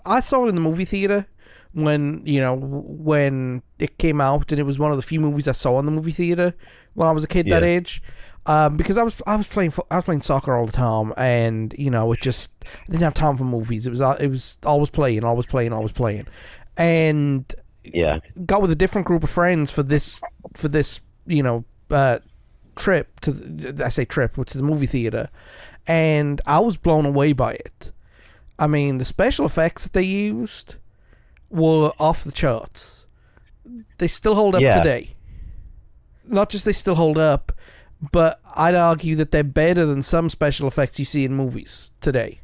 I saw it in the movie theater when it came out, and it was one of the few movies I saw in the movie theater when I was a kid that Yeah. age. Because I was playing soccer all the time, and I didn't have time for movies. It was always playing, always playing, always playing, and Yeah. got with a different group of friends for this trip I say trip to the movie theater, and I was blown away by it. I mean, the special effects that they used were off the charts. They still hold up Yeah. today. Not just they still hold up, but I'd argue that they're better than some special effects you see in movies today.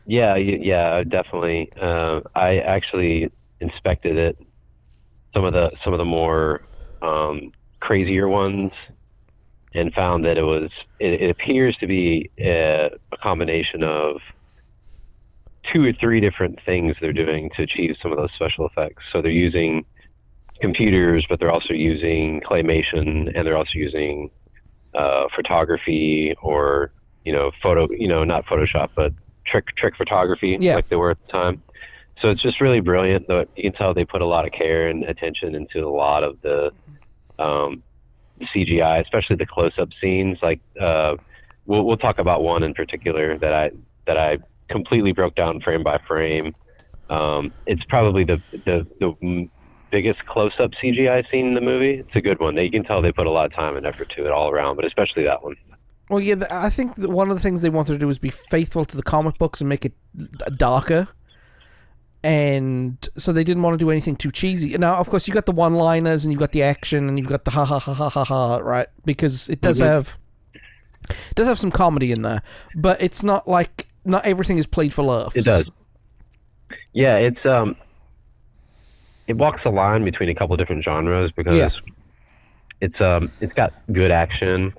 Yeah. Yeah. Definitely. I actually inspected it. Some of the more crazier ones, and found that it appears to be a combination of two or three different things they're doing to achieve some of those special effects. So they're using computers, but they're also using claymation, and they're also using photography, or photo, not Photoshop, but trick photography, Yeah. like they were at the time. So it's just really brilliant. Though you can tell they put a lot of care and attention into a lot of the CGI, especially the close-up scenes. Like we'll talk about one in particular that I completely broke down frame by frame. It's probably the biggest close-up CGI scene in the movie. It's a good one. You can tell they put a lot of time and effort to it all around, but especially that one. Well, yeah, I think that one of the things they wanted to do was be faithful to the comic books and make it darker. And so they didn't want to do anything too cheesy. Now, of course, you got the one-liners, and you've got the action, and you've got the ha ha ha ha ha ha, right? Because it does have some comedy in there, but it's not like not everything is played for laughs. It does. Yeah, it walks the line between a couple of different genres, because Yeah. it's got good action.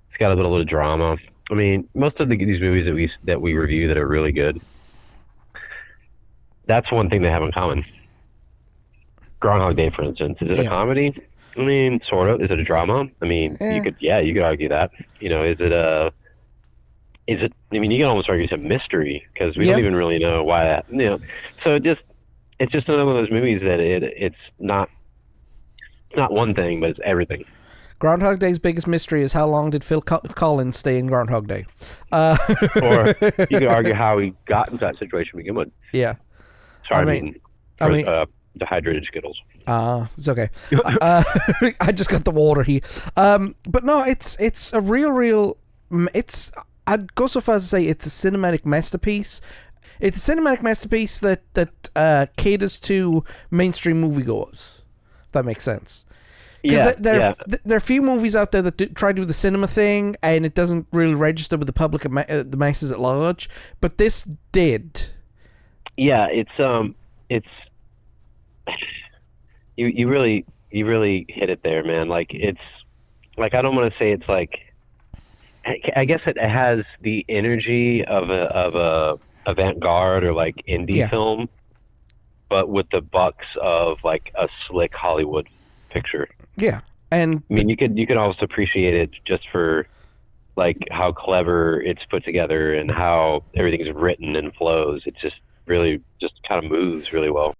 It's got a little bit of drama. I mean, most of these movies that we review that are really good, that's one thing they have in common. Groundhog Day, for instance, is it a Yeah. comedy? I mean, sort of. Is it a drama? I mean, Eh. you could argue that. Is it? I mean, you can almost argue it's a mystery, because we Yeah. don't even really know why that. So it's just one of those movies that it's not one thing, but it's everything. Groundhog Day's biggest mystery is how long did Phil Collins stay in Groundhog Day? Or you could argue how he got into that situation to begin with. Yeah. Sorry, I mean, dehydrated Skittles. it's okay. I just got the water here. But no, it's a real. I'd go so far as to say it's a cinematic masterpiece. It's a cinematic masterpiece that caters to mainstream moviegoers. If that makes sense. Because there are a few movies out there that try to do the cinema thing, and it doesn't really register with the public, the masses at large. But this did. Yeah, it's you really hit it there, man. Like, it's like, I don't want to say it's like, I guess it has the energy of a avant-garde or like indie film, but with the bucks of like a slick Hollywood picture. Yeah, and I mean, you could also appreciate it just for like how clever it's put together and how everything's written and flows. It just really just kind of moves really well.